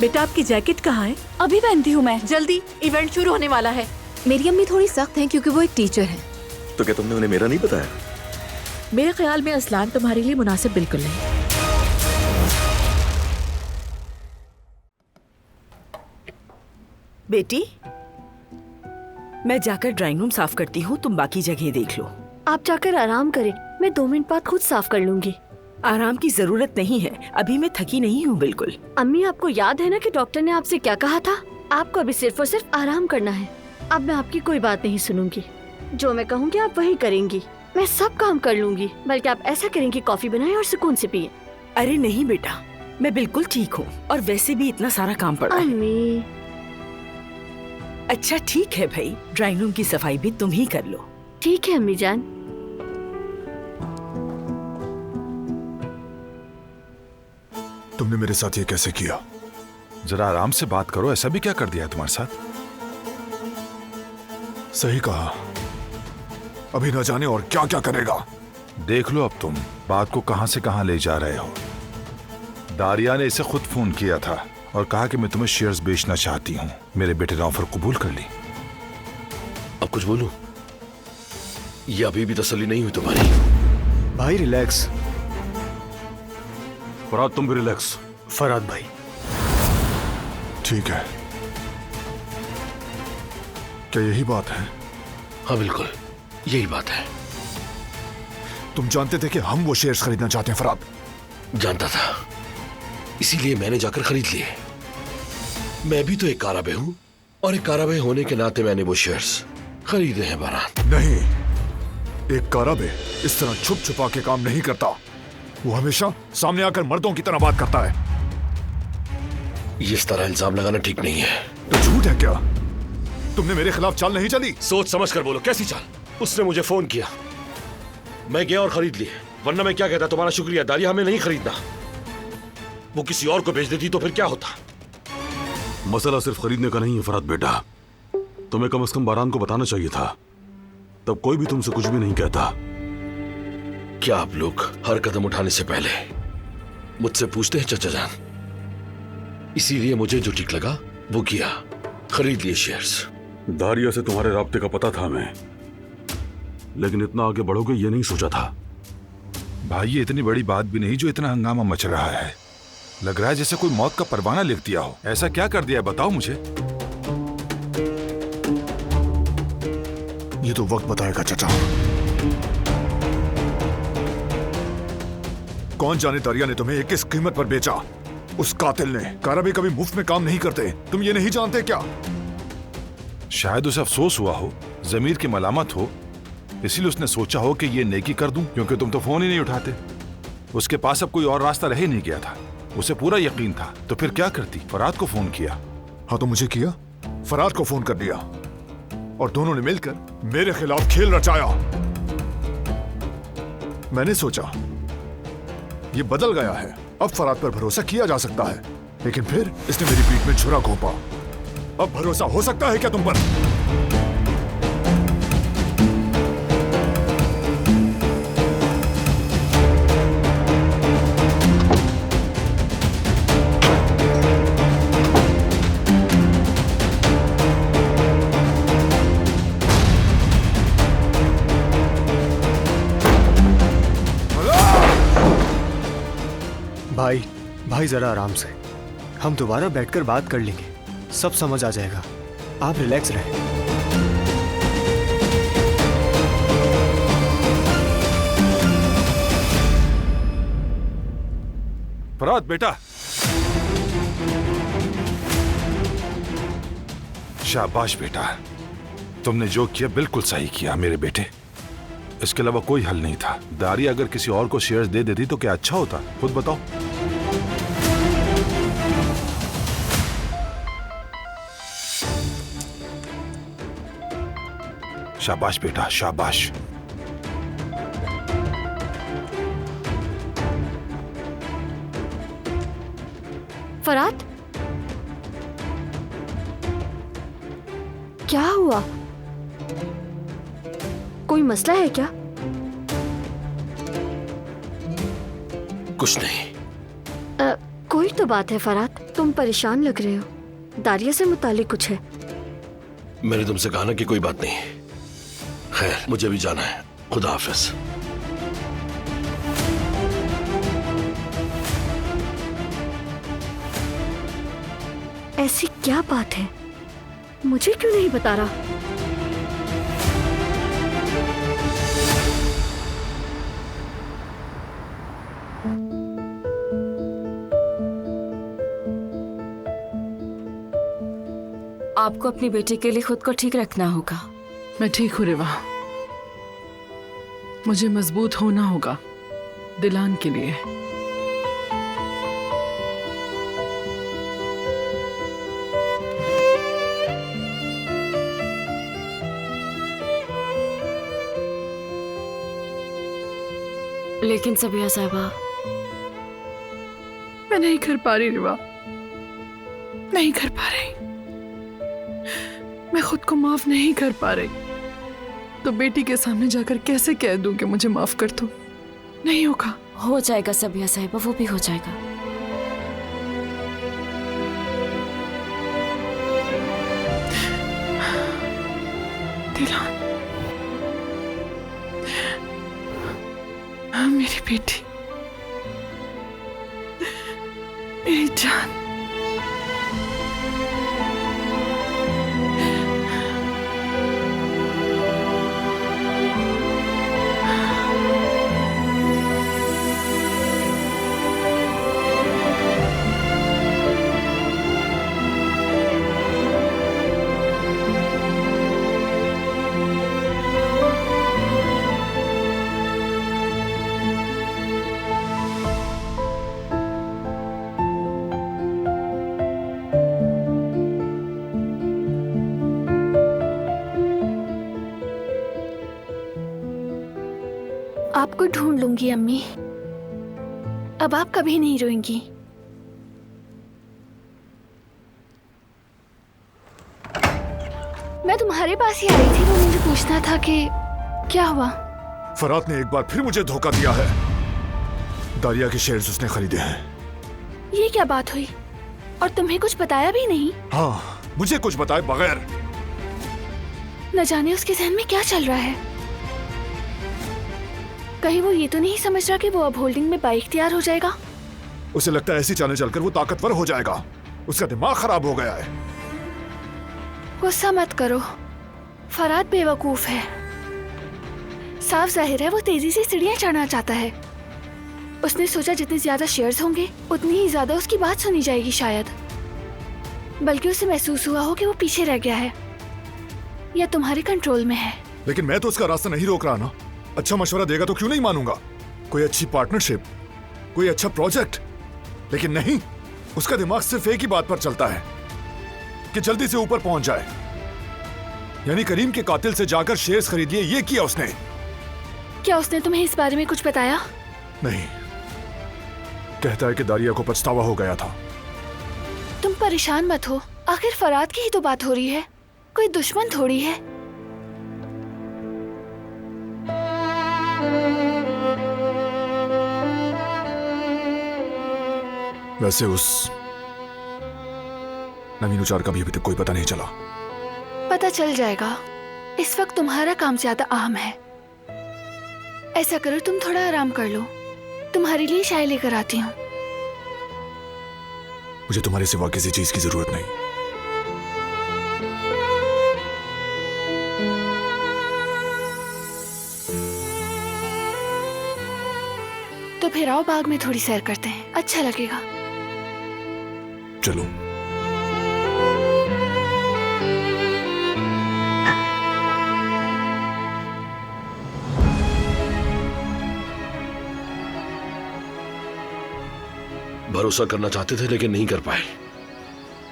बेटा आपकी जैकेट कहाँ है? अभी पहनती हूँ मैं। जल्दी, इवेंट शुरू होने वाला है। मेरी अम्मी थोड़ी सख्त हैं क्योंकि वो एक टीचर है। तो क्या तुमने उन्हें मेरा नहीं बताया? मेरे ख्याल में असलान तुम्हारे लिए मुनासिब बिल्कुल नहीं। बेटी, मैं जाकर ड्राइंग रूम साफ करती हूँ, तुम बाकी जगह देख लो। आप जाकर आराम करें, मैं 2 मिनट बाद खुद साफ कर लूंगी। आराम की जरूरत नहीं है, अभी मैं थकी नहीं हूँ बिल्कुल। अम्मी आपको याद है ना कि डॉक्टर ने आपसे क्या कहा था? आपको अभी सिर्फ और सिर्फ आराम करना है। अब मैं आपकी कोई बात नहीं सुनूंगी, जो मैं कहूँगी आप वही करेंगी। मैं सब काम कर लूंगी, बल्कि आप ऐसा करेंगी कॉफी बनाएं और सुकून से पिए। अरे नहीं बेटा, मैं बिल्कुल ठीक हूँ और वैसे भी इतना सारा काम पड़ा है। अम्मी। अच्छा ठीक है भाई, ड्राइंग रूम की सफाई भी तुम ही कर लो। ठीक है अम्मी जान। तुमने मेरे साथ ये कैसे किया? जरा आराम से बात करो, ऐसा भी क्या कर दिया है तुम्हारे साथ? सही कहा, अभी न जाने और क्या क्या करेगा। देख लो अब तुम बात को कहां से कहां ले जा रहे हो। दारिया ने इसे खुद फोन किया था और कहा कि मैं तुम्हें शेयर्स बेचना चाहती हूँ। मेरे बेटे ने ऑफर कबूल कर ली। अब कुछ बोलूं? ये अभी भी तसल्ली नहीं हुई तुम्हारी? भाई रिलैक्स। फराद तुम भी रिलैक्स। फराद भाई ठीक है, क्या यही बात है? हाँ बिल्कुल यही बात है। तुम जानते थे कि हम वो शेयर्स खरीदना चाहते हैं फराद? जानता था, इसीलिए मैंने जाकर खरीद लिए। मैं भी तो एक काराबे हूं और एक काराबे होने के नाते मैंने वो शेयर्स खरीदे हैं। बारात नहीं, एक काराबे इस तरह छुप छुपा के काम नहीं करता। वो हमेशा सामने आकर मर्दों की तरह बात करता है। इस तरह इल्जाम लगाना ठीक नहीं है। तो झूठ है क्या? तुमने मेरे खिलाफ चाल नहीं चली? सोच समझ कर बोलो, कैसी चाल? उसने मुझे फोन किया, मैं गया और खरीद लिए, वरना मैं क्या कहता तुम्हारा शुक्रिया दारिया हमें नहीं खरीदना। वो किसी और को भेज देती तो फिर क्या होता? मसला सिर्फ खरीदने का नहीं है फराद बेटा, तुम्हें कम से कम बारान को बताना चाहिए था, तब कोई भी तुमसे कुछ भी नहीं कहता। क्या आप लोग हर कदम उठाने से पहले मुझसे पूछते हैं चाचा जान? इसीलिए मुझे जो ठीक लगा वो किया, खरीद लिए शेयर्स। दारिया से तुम्हारे राब्ते का पता था हमें, लेकिन इतना आगे बढ़ोगे ये नहीं सोचा था। भाई ये इतनी बड़ी बात भी नहीं जो इतना हंगामा मच रहा है। लग रहा है जैसे कोई मौत का परवाना लिख दिया हो। ऐसा क्या कर दिया है बताओ मुझे। ये तो वक्त बताएगा चाचा। कौन जाने दारिया ने तुम्हें किस कीमत पर बेचा? उस कातिल ने। काराबे कभी मुफ्त में काम नहीं करते, तुम ये नहीं जानते क्या? शायद उसे अफसोस हुआ हो, जमीर की मलामत हो, इसीलिए उसने सोचा हो कि ये नेकी कर दूं, क्योंकि तुम तो फोन ही नहीं उठाते। उसके पास अब कोई और रास्ता रह ही नहीं गया था, उसे पूरा यकीन था। तो फिर क्या करती? फराद को फोन किया। हाँ तो मुझे किया, फराद को फोन कर दिया और दोनों ने मिलकर मेरे खिलाफ खेल रचाया। मैंने सोचा ये बदल गया है, अब फराद पर भरोसा किया जा सकता है, लेकिन फिर इसने मेरी पीठ में छुरा घोंपा। अब भरोसा हो सकता है क्या तुम पर? भाई जरा आराम से, हम दोबारा बैठकर बात कर लेंगे, सब समझ आ जाएगा। आप रिलैक्स रहें। फराद बेटा, शाबाश बेटा, तुमने जो किया बिल्कुल सही किया मेरे बेटे। इसके अलावा कोई हल नहीं था। दारिया अगर किसी और को शेयर्स दे देती तो क्या अच्छा होता? खुद बताओ। शाबाश बेटा, शाबाश। फराद, क्या हुआ? कोई मसला है क्या? कुछ नहीं। कोई तो तो बात है फरात, तुम परेशान लग रहे हो। दारिया से मुतालिक कुछ है? मैंने तुमसे कहा ना कि कोई बात नहीं। खैर, मुझे भी जाना है। खुदा हाफिज। ऐसी क्या बात है, मुझे क्यों नहीं बता रहा? आपको अपनी बेटी के लिए खुद को ठीक रखना होगा। मैं ठीक हूँ रिवा, मुझे मजबूत होना होगा दिलान के लिए। लेकिन सबिया साहिबा, मैं नहीं कर पा रही रिवा, नहीं कर पा रही। मैं खुद को माफ नहीं कर पा रही, तो बेटी के सामने जाकर कैसे कह दूं कि मुझे माफ कर दो? नहीं होगा। हो जाएगा सबिया साहिबा, वो भी हो जाएगा। दिलान, मेरी बेटी, मेरी जान। आपको ढूंढ लूंगी अम्मी, अब आप कभी नहीं रोएंगी। मैं तुम्हारे पास ही आई थी, वो मुझे पूछना था कि क्या हुआ। फरात ने एक बार फिर मुझे धोखा दिया है। दारिया के शेयर्स उसने खरीदे हैं। ये क्या बात हुई? और तुम्हें कुछ बताया भी नहीं? हाँ, मुझे कुछ बताए बगैर। न जाने उसके जहन में क्या चल रहा है। कहीं वो ये तो नहीं समझ रहा कि वो अब होल्डिंग में बाइख्तियार हो जाएगा? उसे लगता है ऐसी चालें चलकर वो ताकतवर हो जाएगा। उसका दिमाग खराब हो गया है। गुस्सा मत करो, फरात बेवकूफ है। साफ जाहिर है वो तेजी से सीढ़ियां चढ़ना चाहता है। उसने सोचा जितने ज्यादा शेयर्स होंगे उतनी ही ज्यादा उसकी बात सुनी जाएगी शायद। बल्कि उसे महसूस हुआ हो कि वो पीछे रह गया है या तुम्हारे कंट्रोल में है। लेकिन मैं तो उसका रास्ता नहीं रोक रहा ना। अच्छा मशवरा देगा तो क्यों नहीं मानूंगा? कोई अच्छी पार्टनरशिप, कोई अच्छा प्रोजेक्ट। लेकिन नहीं, उसका दिमाग सिर्फ एक ही बात पर चलता है कि जल्दी से ऊपर पहुंच जाए। यानी करीम के कातिल से जाकर शेयर्स खरीद लिए, ये किया उसने। क्या उसने तुम्हें इस बारे में कुछ बताया? नहीं, कहता है कि दारिया को पछतावा हो गया था। तुम परेशान मत हो, आखिर फरात की ही तो बात हो रही है, कोई दुश्मन थोड़ी है। वैसे उस नवीन उचार का भी अभी तक कोई पता नहीं चला। पता चल जाएगा। इस वक्त तुम्हारा काम ज्यादा अहम है। ऐसा करो, तुम थोड़ा आराम कर लो, तुम्हारे लिए चाय लेकर आती हूँ। मुझे तुम्हारे सिवा किसी चीज की जरूरत नहीं। तो फिर आओ, बाग में थोड़ी सैर करते हैं, अच्छा लगेगा। चलो। भरोसा करना चाहते थे लेकिन नहीं कर पाए।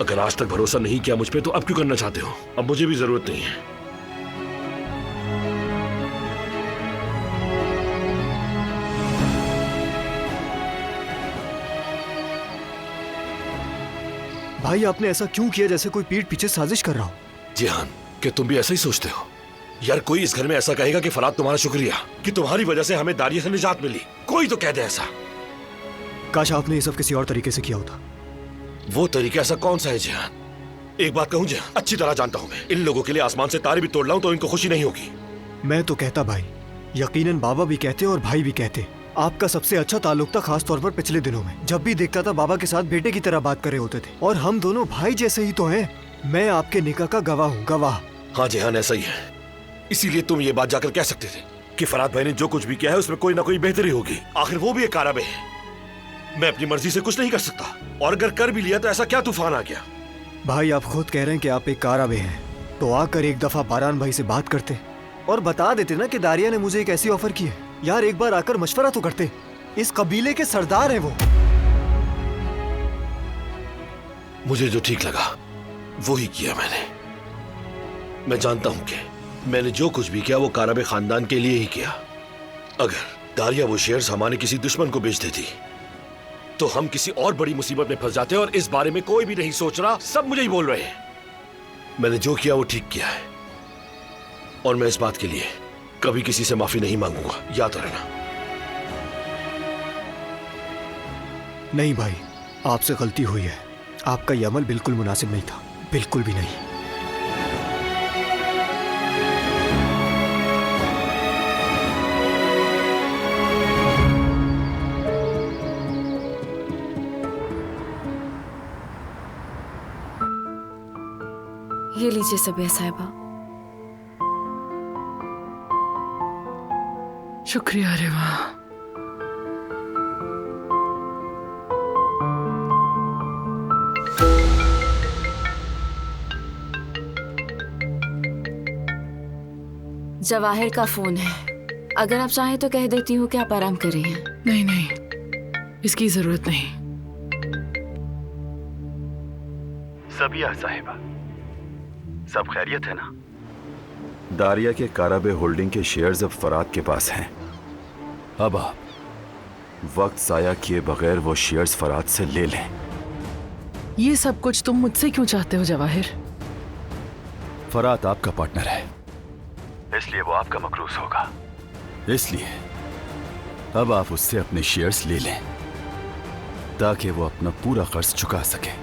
अगर आज तक भरोसा नहीं किया मुझ पे तो अब क्यों करना चाहते हो? अब मुझे भी जरूरत नहीं है। भाई आपने ऐसा क्यों किया जैसे कोई पीठ पीछे साजिश कर रहा हो? जिहान, क्या तुम भी ऐसा ही सोचते हो? यार कोई इस घर में ऐसा कहेगा कि फरात तुम्हारा शुक्रिया कि तुम्हारी वजह से हमें दारिया से निजात मिली। कोई तो कह दे ऐसा। काश आपने ये सब किसी और तरीके से किया होता। वो तरीका ऐसा कौन सा है जिहान? एक बात कहूं जिहान, अच्छी तरह जानता हूं मैं, इन लोगों के लिए आसमान से तारे भी तोड़ लाऊं तो इनको खुशी नहीं होगी। मैं तो कहता भाई, यकीनन बाबा भी कहते और भाई भी कहते, आपका सबसे अच्छा ताल्लुक था, खास तौर पर पिछले दिनों में। जब भी देखता था बाबा के साथ बेटे की तरह बात कर रहे होते थे, और हम दोनों भाई जैसे ही तो हैं। मैं आपके निकाह का गवाह हूँ, गवाह। हाँ जिहान, ऐसा ही है। इसीलिए तुम ये बात जाकर कह सकते थे कि फराद भाई ने जो कुछ भी किया है उसमें कोई ना कोई बेहतरी होगी। आखिर वो भी एक काराबे है। मैं अपनी मर्जी से कुछ नहीं कर सकता, और अगर कर भी लिया तो ऐसा क्या तूफान आ गया? भाई आप खुद कह रहे हैं कि आप एक काराबे हैं, तो आकर एक दफा बारान भाई से बात करते और बता देते ना कि दारिया ने मुझे एक ऐसी ऑफर की है। यार एक बार आकर मशवरा तो करते, इस कबीले के सरदार हैं वो। मुझे जो ठीक लगा वो ही किया मैंने। मैं जानता हूं कि मैंने जो कुछ भी किया वो काराबे खानदान के लिए ही किया। अगर दारिया वो शेयर्स हमारे किसी दुश्मन को बेच देती तो हम किसी और बड़ी मुसीबत में फंस जाते, और इस बारे में कोई भी नहीं सोच रहा, सब मुझे ही बोल रहे हैं। मैंने जो किया वो ठीक किया है, और मैं इस बात के लिए कभी किसी से माफी नहीं मांगूंगा, याद रखना। नहीं भाई, आपसे गलती हुई है। आपका ये अमल बिल्कुल मुनासिब नहीं था, बिल्कुल भी नहीं। ये लीजिए सबिया साहिबा। शुक्रिया रेवा। जवाहिर का फोन है, अगर आप चाहें तो कह देती हूँ कि आप आराम कर रही हैं। नहीं नहीं, इसकी जरूरत नहीं। सबिया साहिबा, सब खैरियत है ना? दारिया के काराबे होल्डिंग के शेयर्स अब फराद के पास हैं। अब आप वक्त जाया किए बगैर वो शेयर्स फराद से ले लें। ये सब कुछ तुम मुझसे क्यों चाहते हो जवाहिर? फराद आपका पार्टनर है, इसलिए वो आपका मकरूज होगा। इसलिए अब आप उससे अपने शेयर्स ले लें ताकि वो अपना पूरा कर्ज चुका सके।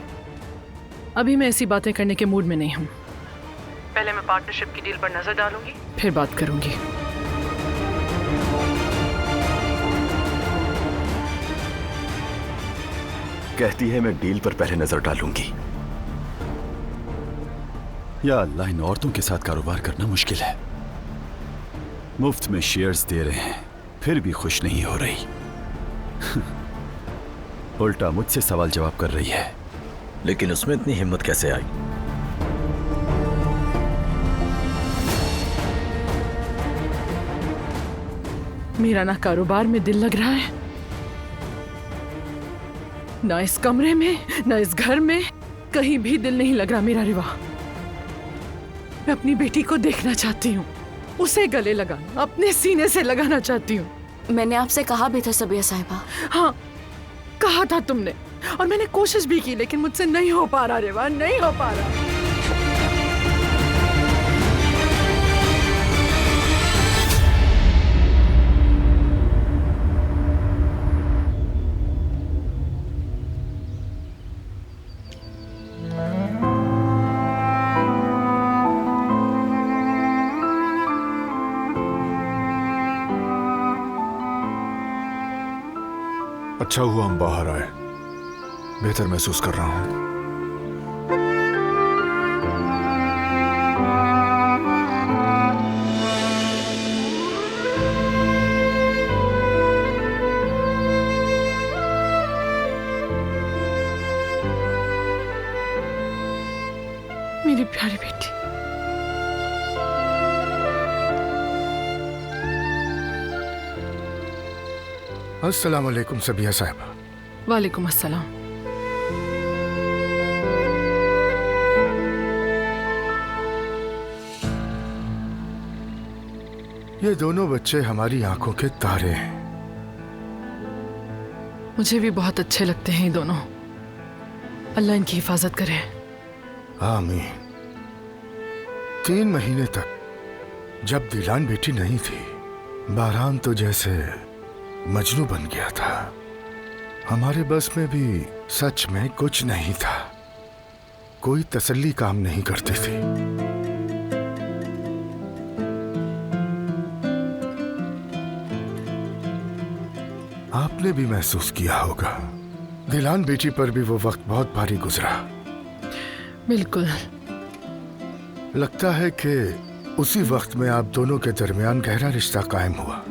अभी मैं ऐसी बातें करने के मूड में नहीं हूँ। पहले मैं पार्टनरशिप की डील पर नजर डालूंगी, फिर बात करूंगी। कहती है मैं डील पर पहले नजर डालूंगी। या अल्लाह, इन औरतों के साथ कारोबार करना मुश्किल है। मुफ्त में शेयर्स दे रहे हैं फिर भी खुश नहीं हो रही। उल्टा मुझसे सवाल जवाब कर रही है। लेकिन उसमें इतनी हिम्मत कैसे आई? मेरा ना कारोबार में दिल लग रहा है, ना इस कमरे में, ना इस घर में, कहीं भी दिल नहीं लग रहा मेरा रिवा। मैं अपनी बेटी को देखना चाहती हूँ, उसे गले लगाना, अपने सीने से लगाना चाहती हूँ। मैंने आपसे कहा भी था सबिया साहिबा। हाँ, कहा था तुमने, और मैंने कोशिश भी की, लेकिन मुझसे नहीं हो पा रहा रेवा, नहीं हो पा रहा। अच्छा हुआ हम बाहर आए, बेहतर महसूस कर रहा हूं। मेरी प्यारी बेटी। अस्सलाम वालेकुम सबिया साहिबा। वालेकुम अस्सलाम। ये दोनों बच्चे हमारी आंखों के तारे हैं। मुझे भी बहुत अच्छे लगते हैं ये दोनों। अल्लाह इनकी हिफाजत करे। आमीन। 3 महीने तक जब दिलान बेटी नहीं थी, बारान तो जैसे मजनू बन गया था। हमारे बस में भी सच में कुछ नहीं था। कोई तसल्ली काम नहीं करती थी। आपने भी महसूस किया होगा, दिलान बेटी पर भी वो वक्त बहुत भारी गुजरा। बिल्कुल। लगता है कि उसी वक्त में आप दोनों के दरमियान गहरा रिश्ता कायम हुआ।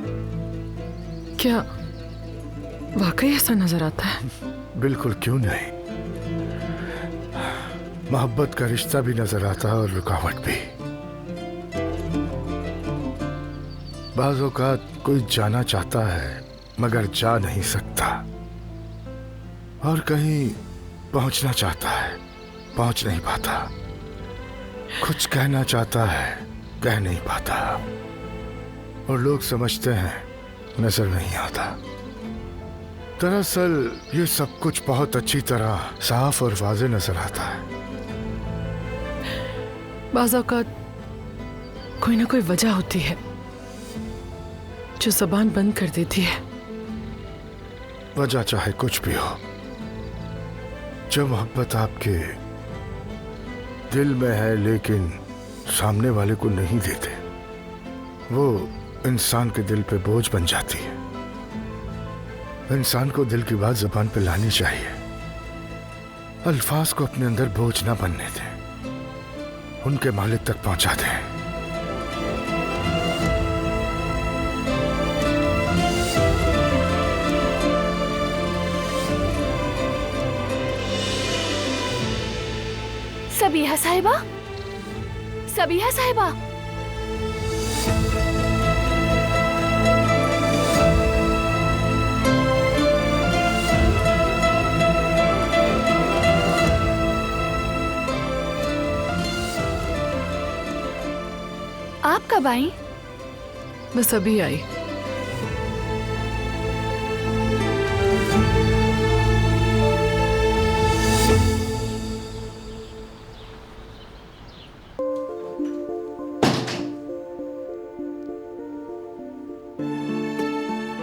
क्या वाकई ऐसा नजर आता है? बिल्कुल, क्यों नहीं। मोहब्बत का रिश्ता भी नजर आता है और रुकावट भी। बाज़ औक़ात कोई जाना चाहता है मगर जा नहीं सकता, और कहीं पहुंचना चाहता है, पहुंच नहीं पाता। कुछ कहना चाहता है, कह नहीं पाता, और लोग समझते हैं नजर नहीं आता। दरअसल ये सब कुछ बहुत अच्छी तरह साफ और वाज़ेह नजर आता है। बाज़ औक़ात कोई ना कोई वजह होती है जो ज़बान बंद कर देती है। वजह चाहे कुछ भी हो, जो मोहब्बत आपके दिल में है लेकिन सामने वाले को नहीं देते, वो इंसान के दिल पे बोझ बन जाती है। इंसान को दिल की बात जुबान पे लानी चाहिए। अल्फाज को अपने अंदर बोझ ना बनने दें, उनके मालिक तक पहुंचा दें। सबीहा साहिबा, सबीहा साहिबा। आप कब आई? बस अभी आई।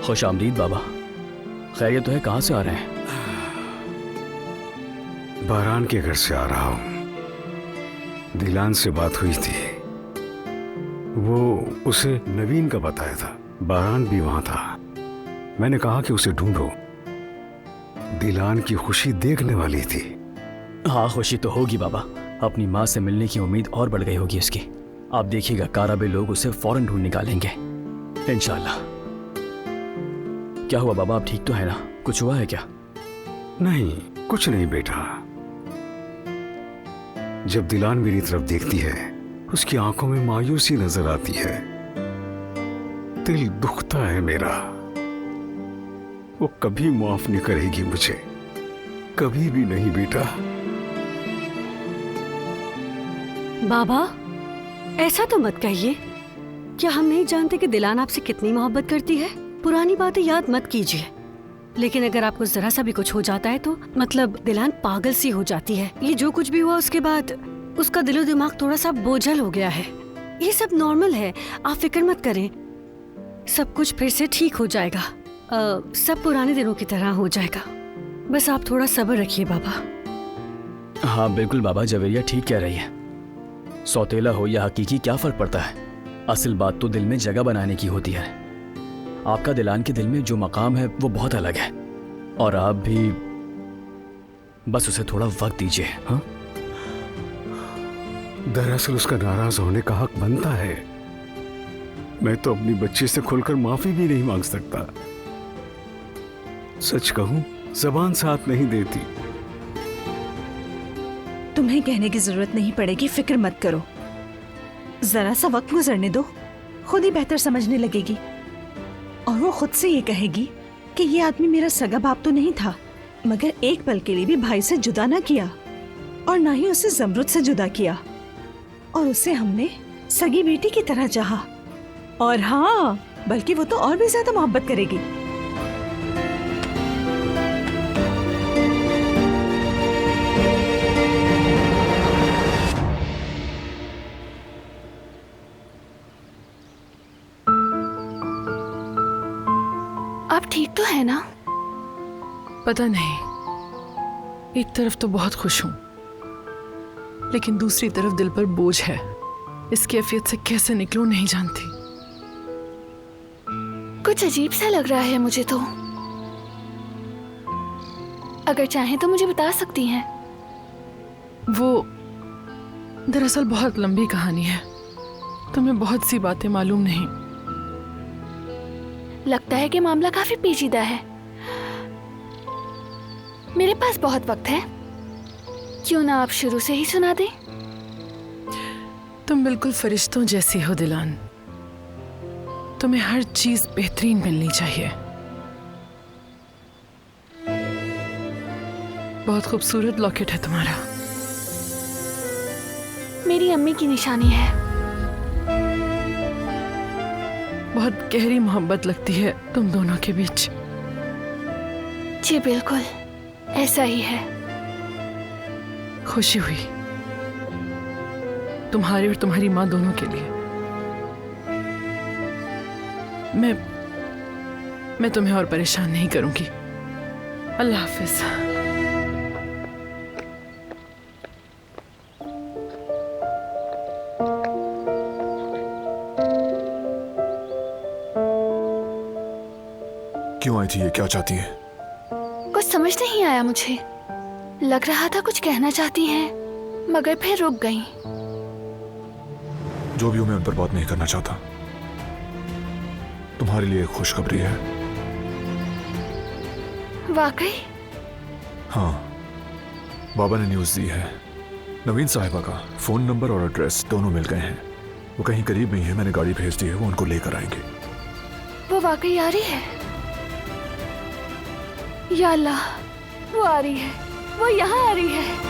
खुश आमदीद बाबा। खैरियत तो है? कहाँ से आ रहे हैं? बारान के घर से आ रहा हूँ। दिलान से बात हुई थी, वो उसे नवीन का बताया था। बारान भी वहां था। मैंने कहा कि उसे ढूंढो, दिलान की खुशी देखने वाली थी। हाँ, खुशी तो होगी बाबा। अपनी माँ से मिलने की उम्मीद और बढ़ गई होगी उसकी। आप देखिएगा, काराबे लोग उसे फौरन ढूंढ निकालेंगे इंशाल्लाह। क्या हुआ बाबा, आप ठीक तो है ना? कुछ हुआ है क्या? नहीं, कुछ नहीं बेटा। जब दिलान मेरी तरफ देखती है, उसकी आंखों में मायूसी नजर आती है। दिल दुखता है मेरा। वो कभी माफ नहीं करेगी मुझे, कभी भी नहीं बेटा। बाबा, ऐसा तो मत कहिए। क्या हम नहीं जानते कि दिलान आपसे कितनी मोहब्बत करती है? पुरानी बातें याद मत कीजिए। लेकिन अगर आपको जरा सा भी कुछ हो जाता है तो मतलब दिलान पागल सी हो जाती है। ये जो कुछ भी हुआ उसके बाद उसका दिलो दिमाग थोड़ा सा बोझल हो गया है। ये सब नॉर्मल है, आप फिक्र मत करें। सब कुछ फिर से ठीक हो जाएगा। सब पुराने दिनों की तरह हो जाएगा। बस आप थोड़ा सब्र रखिए बाबा। हाँ बिल्कुल बाबा, जवेरिया ठीक कह रही है। सौतेला हो या हकीकी क्या फर्क पड़ता है? असल बात तो दिल में जगह बनाने की होती है। आपका दिलान के दिल में जो मकाम है वो बहुत अलग है, और आप भी बस उसे थोड़ा वक्त दीजिए। हाँ, दरअसल उसका नाराज होने का हक बनता है। मैं तो अपनी बच्ची से खुलकर माफी भी नहीं मांग सकता। सच कहूं, जबान साथ नहीं देती। तुम्हें कहने की जरूरत नहीं पड़ेगी, फिक्र मत करो। जरा सा वक्त गुजरने दो, खुद ही बेहतर समझने लगेगी। और वो खुद से ये कहेगी कि ये आदमी मेरा सगा बाप तो नहीं था, मगर एक पल के लिए भी भाई से जुदा ना किया, और ना ही उसे जमरुद से जुदा किया, और उसे हमने सगी बेटी की तरह चाहा। और हाँ, बल्कि वो तो और भी ज्यादा मोहब्बत करेगी। आप ठीक तो है ना? पता नहीं, एक तरफ तो बहुत खुश हूं, लेकिन दूसरी तरफ दिल पर बोझ है। इस कैफियत से कैसे निकलूं नहीं जानती। कुछ अजीब सा लग रहा है मुझे तो। अगर चाहें तो मुझे बता सकती हैं। वो दरअसल बहुत लंबी कहानी है, तुम्हें बहुत सी बातें मालूम नहीं। लगता है कि मामला काफी पेचीदा है। मेरे पास बहुत वक्त है, क्यों ना आप शुरू से ही सुना दें। तुम बिल्कुल फरिश्तों जैसी हो दिलान, तुम्हें हर चीज बेहतरीन मिलनी चाहिए। बहुत खूबसूरत लॉकेट है तुम्हारा। मेरी अम्मी की निशानी है। बहुत गहरी मोहब्बत लगती है तुम दोनों के बीच। जी बिल्कुल, ऐसा ही है। खुशी हुई तुम्हारे और तुम्हारी माँ दोनों के लिए। मैं तुम्हें और परेशान नहीं करूंगी। अल्लाह हाफिज। क्यों आई थी ये? क्या चाहती है? कुछ समझ नहीं आया मुझे। लग रहा था कुछ कहना चाहती हैं, मगर फिर रुक गईं। जो भी हूं, मैं उन पर बात नहीं करना चाहता। तुम्हारे लिए एक खुशखबरी है। वाकई? हाँ, बाबा ने न्यूज़ दी है। नवीन साहिबा का फोन नंबर और एड्रेस दोनों मिल गए हैं। वो कहीं करीब में ही है, मैंने गाड़ी भेज दी है, वो उनको लेकर आएंगे। वो वाकई आ रही है? या अल्लाह, वो आ रही है, वो यहाँ आ रही है।